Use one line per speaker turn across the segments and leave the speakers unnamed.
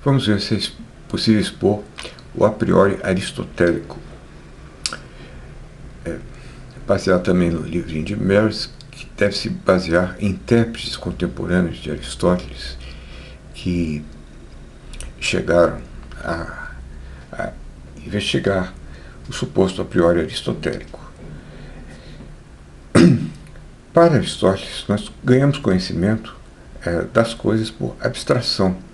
Vamos ver se é possível expor o a priori aristotélico. Baseado também no livrinho de Marys, que deve se basear em intérpretes contemporâneos de Aristóteles que chegaram a investigar o suposto a priori aristotélico. Para Aristóteles, nós ganhamos conhecimento das coisas por abstração.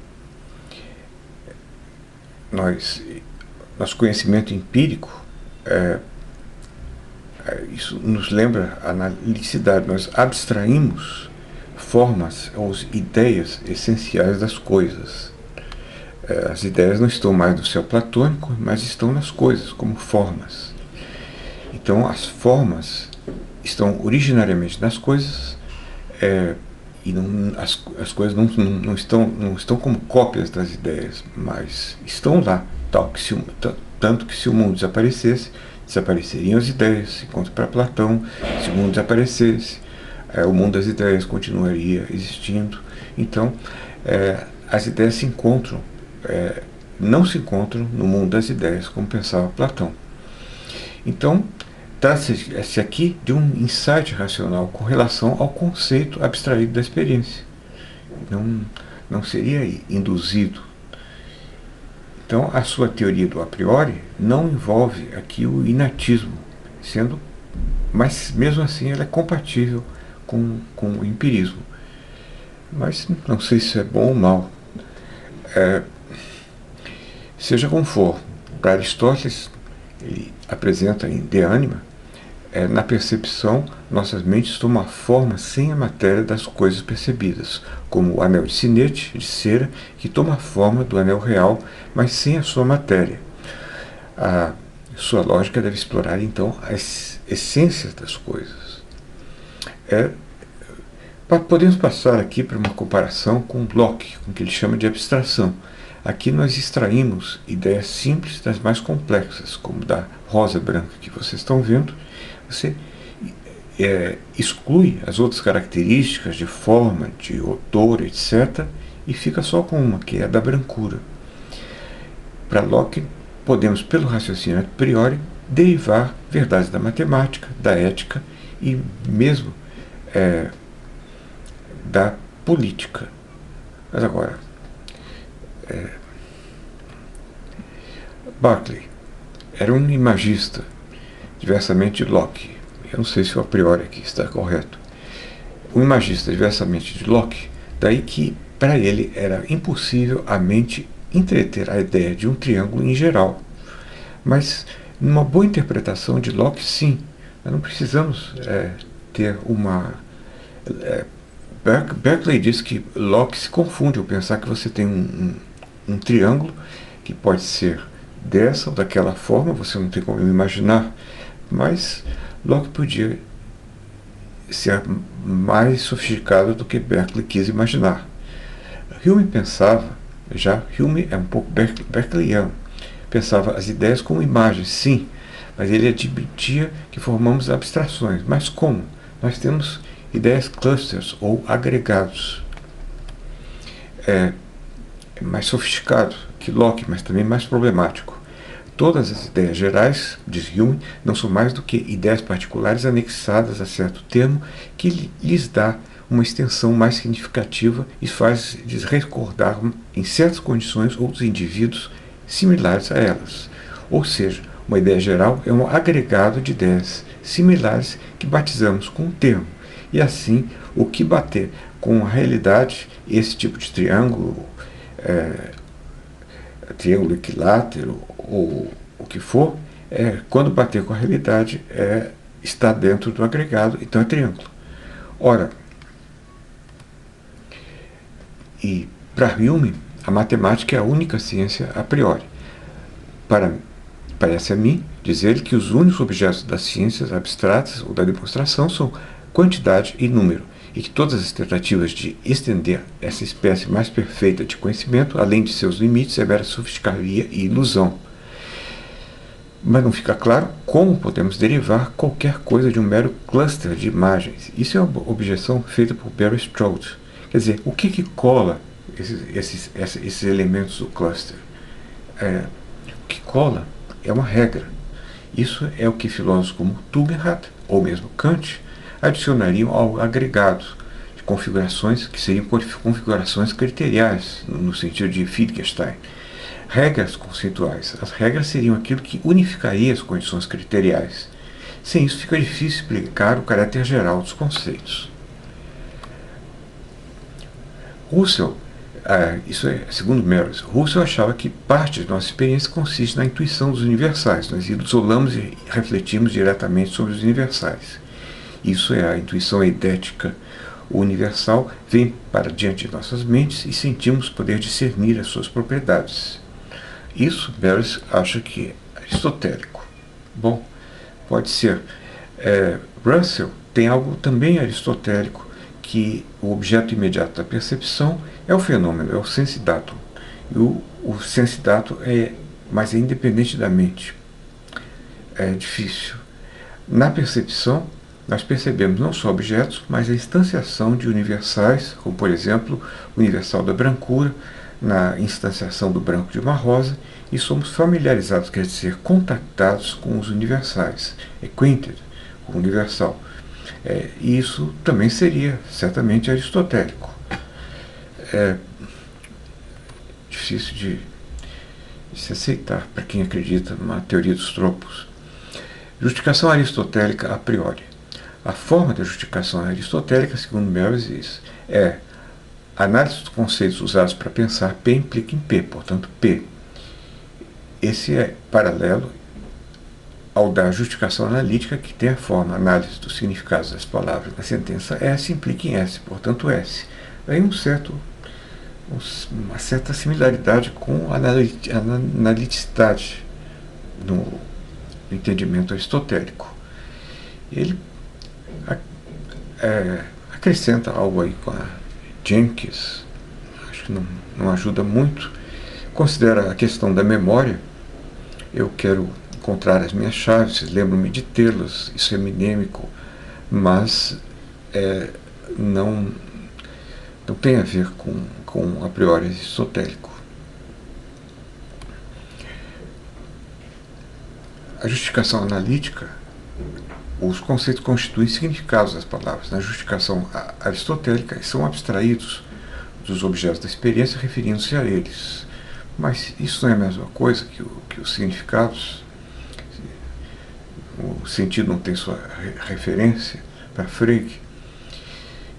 Nosso conhecimento empírico, isso nos lembra a analicidade. Nós abstraímos formas ou ideias essenciais das coisas. As ideias não estão mais no céu platônico, mas estão nas coisas, como formas. Então, as formas estão originariamente nas coisas, e as coisas não estão como cópias das ideias, mas estão lá, tanto que se o mundo desaparecesse, desapareceriam as ideias. Enquanto para Platão, se o mundo desaparecesse, o mundo das ideias continuaria existindo. Então, as ideias se encontram, não se encontram no mundo das ideias, como pensava Platão. Então, trata-se aqui de um insight racional com relação ao conceito abstraído da experiência. Não seria induzido. Então, a sua teoria do a priori não envolve aqui o inatismo, mas mesmo assim ela é compatível com o empirismo. Mas não sei se é bom ou mal. Seja como for, para Aristóteles, ele apresenta em De Anima, na percepção, nossas mentes tomam a forma sem a matéria das coisas percebidas, como o anel de sinete, de cera, que toma a forma do anel real, mas sem a sua matéria. A sua lógica deve explorar, então, as essências das coisas. Podemos passar aqui para uma comparação com Locke, com o que ele chama de abstração. Aqui nós extraímos ideias simples das mais complexas, como da rosa branca que vocês estão vendo. Você exclui as outras características de forma, de odor, etc., e fica só com uma, que é a da brancura. Para Locke, podemos, pelo raciocínio a priori, derivar verdades da matemática, da ética e mesmo da política. Mas agora, Berkeley era um imagista, diversamente de Locke. Eu não sei se o a priori aqui está correto. Um imagista diversamente de Locke, daí que para ele era impossível a mente entreter a ideia de um triângulo em geral. Mas numa boa interpretação de Locke, sim, nós não precisamos ter uma... Berkeley diz que Locke se confunde ao pensar que você tem um triângulo que pode ser dessa ou daquela forma, você não tem como imaginar, mas Locke podia ser mais sofisticado do que Berkeley quis imaginar. Hume pensava, Hume é um pouco berkeleyano, pensava as ideias como imagens, sim, mas ele admitia que formamos abstrações. Mas como? Nós temos ideias clusters ou agregados. É mais sofisticado que Locke, mas também mais problemático. Todas as ideias gerais, diz Hume, não são mais do que ideias particulares anexadas a certo termo que lhes dá uma extensão mais significativa e faz-lhes recordar, em certas condições, outros indivíduos similares a elas. Ou seja, uma ideia geral é um agregado de ideias similares que batizamos com um termo. E assim, o que bater com a realidade, esse tipo de triângulo, triângulo equilátero ou o que for, quando bater com a realidade, está dentro do agregado, então é triângulo. Ora, e para Hume, a matemática é a única ciência a priori. Parece a mim dizer que os únicos objetos das ciências abstratas ou da demonstração são quantidade e número, e que todas as tentativas de estender essa espécie mais perfeita de conhecimento, além de seus limites, é mera sofisticaria e ilusão. Mas não fica claro como podemos derivar qualquer coisa de um mero cluster de imagens. Isso é uma objeção feita por Barry Stroud. Quer dizer, o que cola esses elementos do cluster. O que cola é uma regra. Isso é o que filósofos como Tugendhat, ou mesmo Kant, adicionariam ao agregado de configurações que seriam configurações criteriais, no sentido de Wittgenstein. Regras conceituais. As regras seriam aquilo que unificaria as condições criteriais. Sem isso, fica difícil explicar o caráter geral dos conceitos. Russell, isso é segundo Meres, Russell achava que parte de nossa experiência consiste na intuição dos universais. Nós isolamos e refletimos diretamente sobre os universais. Isso é a intuição eidética. O universal vem para diante de nossas mentes e sentimos poder discernir as suas propriedades. Isso Meres acha que é aristotélico. Bom, pode ser. Russell tem algo também aristotélico, que o objeto imediato da percepção é o fenômeno, é o sensidatum. E o sensidatum mas é independente da mente. É difícil. Na percepção, nós percebemos não só objetos, mas a instanciação de universais, como por exemplo o universal da brancura, na instanciação do branco de uma rosa, e somos familiarizados, quer dizer, contactados com os universais, acquainted com o universal. E isso também seria certamente aristotélico. É difícil de se aceitar para quem acredita numa teoria dos tropos. Justificação aristotélica a priori. A forma da justificação aristotélica, segundo Meres, é análise dos conceitos usados para pensar P implica em P, portanto P. Esse é paralelo ao da justificação analítica, que tem a forma análise dos significados das palavras na sentença S implica em S, portanto S. Aí uma certa similaridade com a analiticidade no entendimento aristotélico. Ele acrescenta algo aí com a Jenkins, acho que não ajuda muito. Considera a questão da memória. Eu quero encontrar as minhas chaves, lembro-me de tê-las, isso é mnemônico, mas não tem a ver com a priori aristotélico. A justificação analítica, os conceitos constituem significados das palavras. Na justificação aristotélica, são abstraídos dos objetos da experiência, referindo-se a eles. Mas isso não é a mesma coisa que os significados. O sentido não tem sua referência. Para Frege,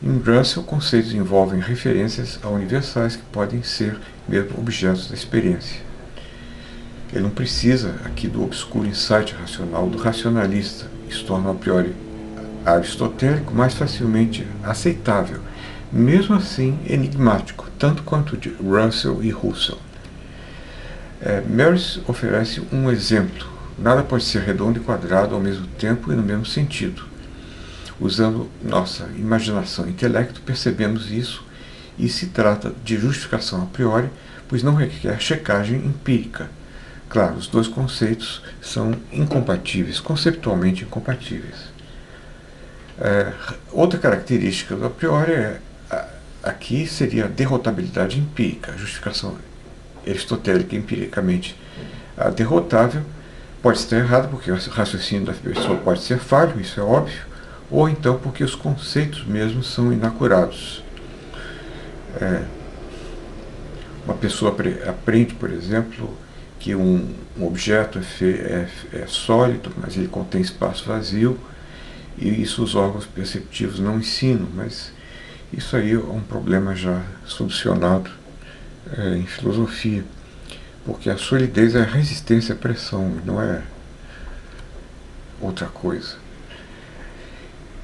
em Russell, conceitos envolvem referências a universais que podem ser mesmo objetos da experiência. Ele não precisa aqui do obscuro insight racional do racionalista. Isso torna a priori aristotélico mais facilmente aceitável, mesmo assim enigmático, tanto quanto de Russell e Husserl. Meres oferece um exemplo. Nada pode ser redondo e quadrado ao mesmo tempo e no mesmo sentido. Usando nossa imaginação e intelecto, percebemos isso, e se trata de justificação a priori, pois não requer checagem empírica. Claro, os dois conceitos são incompatíveis, conceptualmente incompatíveis. Outra característica do a priori aqui seria a derrotabilidade empírica. A justificação aristotélica empiricamente derrotável pode estar errada porque o raciocínio da pessoa pode ser falho, isso é óbvio, ou então porque os conceitos mesmos são inacurados. Uma pessoa aprende, por exemplo, que um objeto é sólido, mas ele contém espaço vazio, e isso os órgãos perceptivos não ensinam, mas isso aí é um problema já solucionado em filosofia, porque a solidez é a resistência à pressão, não é outra coisa.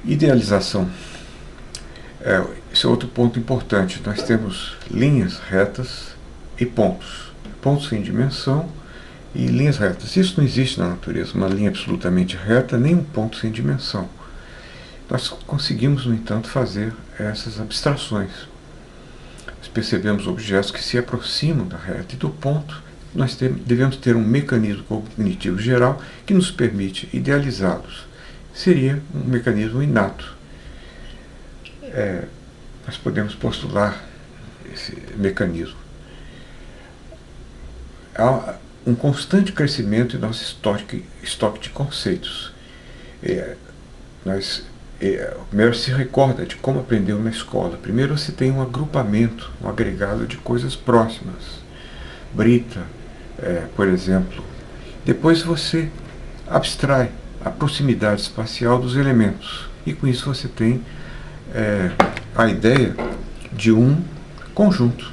Idealização. Esse é outro ponto importante. Nós temos linhas retas e pontos. Pontos sem dimensão e linhas retas. Isso não existe na natureza, uma linha absolutamente reta, nem um ponto sem dimensão. Nós conseguimos, no entanto, fazer essas abstrações. Nós percebemos objetos que se aproximam da reta e do ponto. Nós devemos ter um mecanismo cognitivo geral que nos permite idealizá-los. Seria um mecanismo inato. Nós podemos postular esse mecanismo. Há um constante crescimento em nosso estoque de conceitos. O Mary se recorda de como aprendeu na escola. Primeiro você tem um agrupamento, um agregado de coisas próximas. Brita, por exemplo. Depois você abstrai a proximidade espacial dos elementos. E com isso você tem a ideia de um conjunto.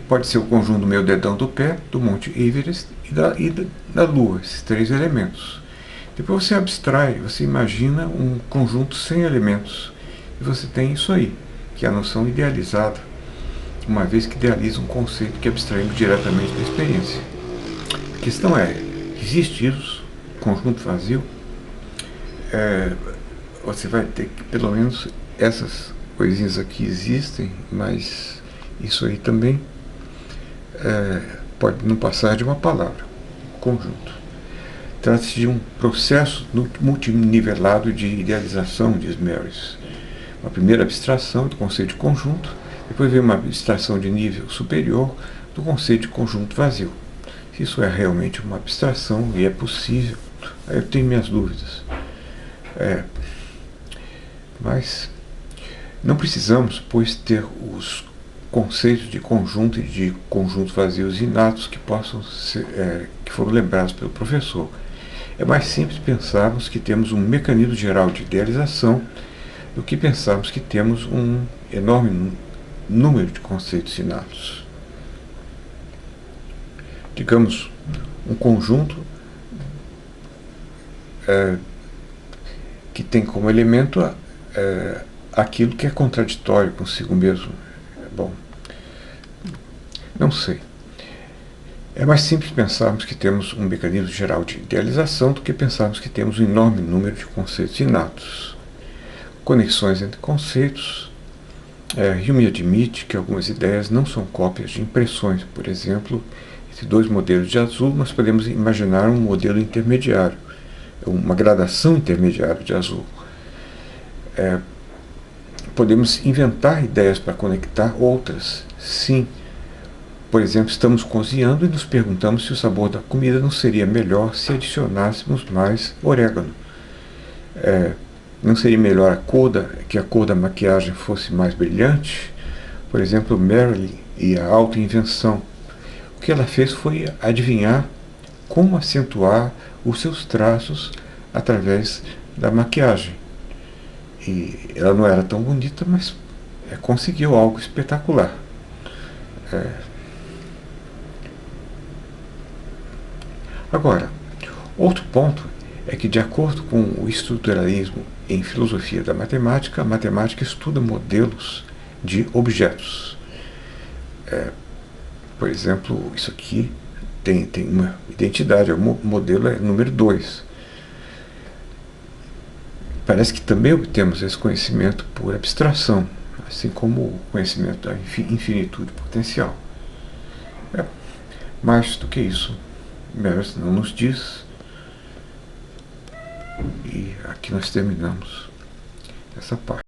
Pode ser o conjunto do meu dedão do pé, do Monte Everest e da Lua, esses 3 elementos. Depois você abstrai, você imagina um conjunto sem elementos. E você tem isso aí, que é a noção idealizada, uma vez que idealiza um conceito que abstraímos diretamente da experiência. A questão é, existe isso, conjunto vazio? Você vai ter que, pelo menos, essas coisinhas aqui existem, mas isso aí também pode não passar de uma palavra, conjunto. Trata-se de um processo multinivelado de idealização, diz Marys. Uma primeira abstração do conceito de conjunto, depois vem uma abstração de nível superior do conceito de conjunto vazio. Se isso é realmente uma abstração e é possível, aí eu tenho minhas dúvidas. Mas não precisamos, pois, ter os conceitos de conjunto e de conjuntos vazios inatos que possam ser, que foram lembrados pelo professor. É mais simples pensarmos que temos um mecanismo geral de idealização do que pensarmos que temos um enorme número de conceitos inatos. Digamos, um conjunto que tem como elemento aquilo que é contraditório consigo mesmo. Bom, não sei. É mais simples pensarmos que temos um mecanismo geral de idealização do que pensarmos que temos um enorme número de conceitos inatos. Conexões entre conceitos. Hume admite que algumas ideias não são cópias de impressões. Por exemplo, entre 2 modelos de azul, nós podemos imaginar um modelo intermediário, uma gradação intermediária de azul. Podemos inventar ideias para conectar outras, sim. Por exemplo, estamos cozinhando e nos perguntamos se o sabor da comida não seria melhor se adicionássemos mais orégano. Não seria melhor que a cor da maquiagem fosse mais brilhante? Por exemplo, Marilyn e a autoinvenção. O que ela fez foi adivinhar como acentuar os seus traços através da maquiagem. E ela não era tão bonita, mas conseguiu algo espetacular. Agora, outro ponto é que, de acordo com o estruturalismo em filosofia da matemática, a matemática estuda modelos de objetos. Por exemplo, isso aqui tem uma identidade, o modelo é número 2. Parece que também obtemos esse conhecimento por abstração, assim como o conhecimento da infinitude potencial. Mais do que isso, Marys não nos diz. E aqui nós terminamos essa parte.